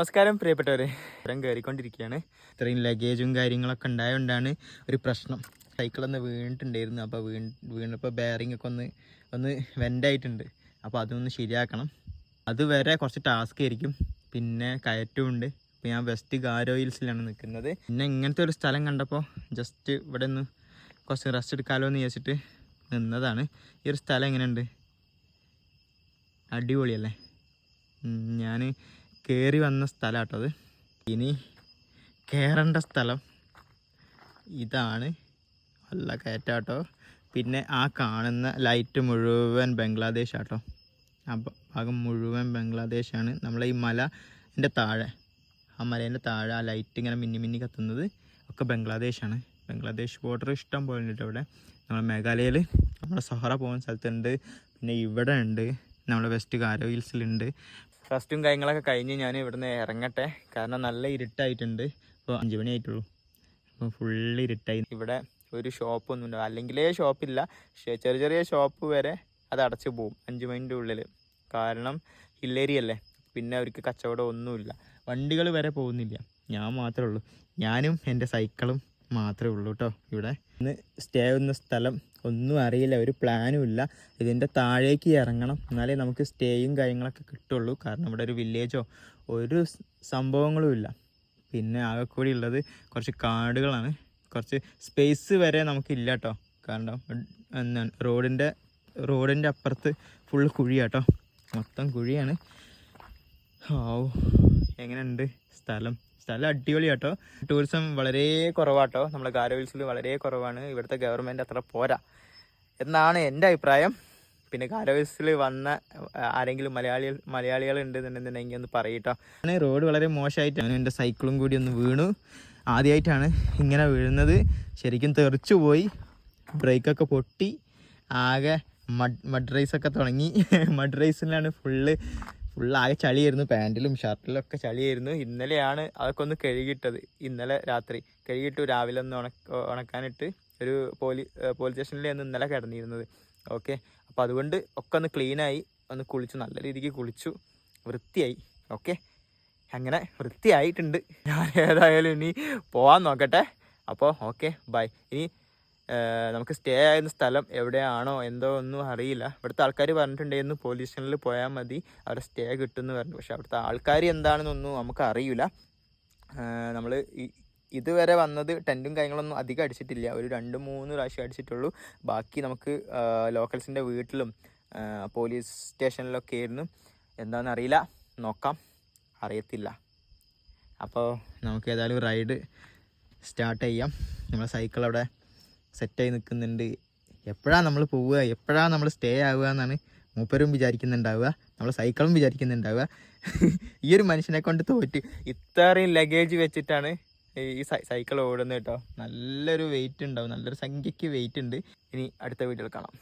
നമസ്കാരം പ്രിയപ്പെട്ടവരെ, ഇത്രയും കയറിക്കൊണ്ടിരിക്കുകയാണ്. ഇത്രയും ലഗേജും കാര്യങ്ങളൊക്കെ ഉണ്ടായതുകൊണ്ടാണ് ഒരു പ്രശ്നം. സൈക്കിളൊന്ന് വീണിട്ടുണ്ടായിരുന്നു. അപ്പോൾ വീണപ്പോൾ ബെയറിംഗ് ഒക്കെ ഒന്ന് വെൻ്റായിട്ടുണ്ട്. അപ്പോൾ അതൊന്ന് ശരിയാക്കണം. അതുവരെ കുറച്ച് ടാസ്ക് ആയിരിക്കും. പിന്നെ കയറ്റമുണ്ട്. ഇപ്പോൾ ഞാൻ വെസ്റ്റ് ഗാരോ ഹിൽസിലാണ് നിൽക്കുന്നത്. പിന്നെ ഇങ്ങനത്തെ ഒരു സ്ഥലം കണ്ടപ്പോൾ ജസ്റ്റ് ഇവിടെ ഒന്ന് കുറച്ച് റെസ്റ്റ് എടുക്കാമല്ലോ എന്ന് വിചാരിച്ചിട്ട് നിന്നതാണ്. ഈ ഒരു സ്ഥലം എങ്ങനെയുണ്ട്? അടിപൊളിയല്ലേ? ഞാൻ കയറി വന്ന സ്ഥലം കേട്ടോ അത്. ഇനി കയറേണ്ട സ്ഥലം ഇതാണ്. നല്ല കയറ്റാട്ടോ. പിന്നെ ആ കാണുന്ന ലൈറ്റ് മുഴുവൻ ബംഗ്ലാദേശ് ആട്ടോ. ആ ഭാഗം മുഴുവൻ ബംഗ്ലാദേശാണ്. നമ്മളെ ഈ മലേൻ്റെ താഴെ, ആ മലേൻ്റെ താഴെ ആ ലൈറ്റ് ഇങ്ങനെ മിന്നി കത്തുന്നത് ഒക്കെ ബംഗ്ലാദേശാണ്. ബംഗ്ലാദേശ് ബോർഡർ ഇഷ്ടം പോലെ ഉണ്ട് ഇവിടെ. നമ്മളെ മേഘാലയയിൽ നമ്മുടെ സഹറ പോകുന്ന സ്ഥലത്തുണ്ട്. പിന്നെ ഇവിടെ ഉണ്ട്, നമ്മളെ വെസ്റ്റ് ഗാരോ ഹിൽസിലുണ്ട്. ഫസ്റ്റും കാര്യങ്ങളൊക്കെ കഴിഞ്ഞ് ഞാൻ ഇവിടുന്ന് ഇറങ്ങട്ടെ. കാരണം നല്ല ഇരുട്ടായിട്ടുണ്ട്. ഇപ്പോൾ 5 മണി ആയിട്ടുള്ളൂ. അപ്പോൾ ഫുള്ള് ഇരുട്ടായി. ഇവിടെ ഒരു ഷോപ്പൊന്നും ഉണ്ടാവും, അല്ലെങ്കിലേ ഷോപ്പില്ല. പക്ഷേ ചെറിയ ഷോപ്പ് വരെ അത് അടച്ചു പോവും 5 മണിൻ്റെ ഉള്ളിൽ. കാരണം ഹില്ലേരിയല്ലേ, പിന്നെ അവർക്ക് കച്ചവടം ഒന്നുമില്ല. വണ്ടികൾ വരെ പോകുന്നില്ല. ഞാൻ മാത്രമേ ഉള്ളൂ. ഞാനും എൻ്റെ സൈക്കിളും മാത്രമേ ഉള്ളൂ കേട്ടോ ഇവിടെ. ഇന്ന് സ്റ്റേ ചെയ്യുന്ന സ്ഥലം ഒന്നും അറിയില്ല, ഒരു പ്ലാനും ഇല്ല. ഇതിൻ്റെ താഴേക്ക് ഇറങ്ങണം, എന്നാലേ നമുക്ക് സ്റ്റേയും കാര്യങ്ങളൊക്കെ കിട്ടുള്ളൂ. കാരണം ഇവിടെ ഒരു വില്ലേജോ ഒരു സംഭവങ്ങളും ഇല്ല. പിന്നെ ആകെ കൂടി ഉള്ളത് കുറച്ച് കാടുകളാണ്. കുറച്ച് സ്പേസ് വരെ നമുക്കില്ല കേട്ടോ. കാരണം എന്താണ് റോഡിൻ്റെ അപ്പുറത്ത് ഫുള്ള് കുഴിയാട്ടോ, മൊത്തം കുഴിയാണ്. എങ്ങനെയുണ്ട് സ്ഥലം അടിപൊളി കേട്ടോ. ടൂറിസം വളരെ കുറവാട്ടോ, നമ്മുടെ ഗാരോ ഹിൽസിൽ വളരെ കുറവാണ്. ഇവിടുത്തെ ഗവൺമെൻറ് അത്ര പോരാ എന്നാണ് എൻ്റെ അഭിപ്രായം. പിന്നെ ഗാരോ ഹിൽസിൽ വന്ന ആരെങ്കിലും മലയാളികൾ ഉണ്ടെന്നുണ്ടെങ്കിൽ ഒന്ന് പറയട്ടോ. റോഡ് വളരെ മോശമായിട്ടാണ്. എൻ്റെ സൈക്കിളും കൂടി ഒന്ന് വീണു. ആദ്യമായിട്ടാണ് ഇങ്ങനെ വീഴുന്നത്. ശരിക്കും തെറിച്ചു പോയി. ബ്രേക്കൊക്കെ പൊട്ടി. ആകെ മഡ് റേസൊക്കെ തുടങ്ങി. മഡ് റേസിലാണ് ഫുള്ള് ആകെ ചളിയായിരുന്നു. പാൻറ്റിലും ഷർട്ടിലൊക്കെ ചളിയായിരുന്നു. ഇന്നലെയാണ് അതൊക്കെ ഒന്ന് കഴുകിയിട്ടത്. ഇന്നലെ രാത്രി കഴുകിയിട്ട് രാവിലെ ഒന്ന് ഉണക്കാനിട്ട് ഒരു പോലീസ് സ്റ്റേഷനിലാണ് ഇന്നലെ കിടന്നിരുന്നത്. ഓക്കെ, അപ്പോൾ അതുകൊണ്ട് ഒക്കെ ഒന്ന് ക്ലീനായി, ഒന്ന് കുളിച്ചു, നല്ല രീതിക്ക് കുളിച്ചു, വൃത്തിയായി. ഓക്കെ, അങ്ങനെ വൃത്തിയായിട്ടുണ്ട്. ഞാൻ ഏതായാലും ഇനി പോകാൻ നോക്കട്ടെ. അപ്പോൾ ഓക്കെ, ബൈ. ഇനി നമുക്ക് സ്റ്റേ ആയിരുന്ന സ്ഥലം എവിടെയാണോ എന്തോ ഒന്നും അറിയില്ല. ഇവിടുത്തെ ആൾക്കാർ പറഞ്ഞിട്ടുണ്ടായിരുന്നു പോലീസ് സ്റ്റേഷനിൽ പോയാൽ മതി, അവിടെ സ്റ്റേ കിട്ടുമെന്ന് പറഞ്ഞു. പക്ഷെ അവിടുത്തെ ആൾക്കാർ എന്താണെന്നൊന്നും നമുക്ക് അറിയില്ല. നമ്മൾ ഇതുവരെ വന്നത് ടെൻറ്റും കാര്യങ്ങളൊന്നും അധികം അടിച്ചിട്ടില്ല. ഒരു 2-3 പ്രാവശ്യം അടിച്ചിട്ടുള്ളൂ. ബാക്കി നമുക്ക് ലോക്കൽസിൻ്റെ വീട്ടിലും പോലീസ് സ്റ്റേഷനിലൊക്കെ ആയിരുന്നു. എന്താണെന്നറിയില്ല, നോക്കാം, അറിയത്തില്ല. അപ്പോൾ നമുക്ക് ഏതായാലും റൈഡ് സ്റ്റാർട്ട് ചെയ്യാം. നമ്മളെ സൈക്കിൾ അവിടെ സെറ്റായി നിൽക്കുന്നുണ്ട്. എപ്പോഴാണ് നമ്മൾ പോവുക, എപ്പോഴാണ് നമ്മൾ സ്റ്റേ ആവുക എന്നാണ് മൂപ്പരും വിചാരിക്കുന്നുണ്ടാവുക, നമ്മളെ സൈക്കിളും വിചാരിക്കുന്നുണ്ടാവുക. ഈ ഒരു മനുഷ്യനെ കൊണ്ട് തോറ്റ് ഇത്രയും ലഗേജ് വെച്ചിട്ടാണ് ഈ സൈക്കിൾ ഓടുന്നത് കേട്ടോ. നല്ലൊരു വെയിറ്റ് ഉണ്ടാവും, നല്ലൊരു സംഖ്യയ്ക്ക് വെയിറ്റ് ഉണ്ട്. ഇനി അടുത്ത വീഡിയോയിൽ കാണാം.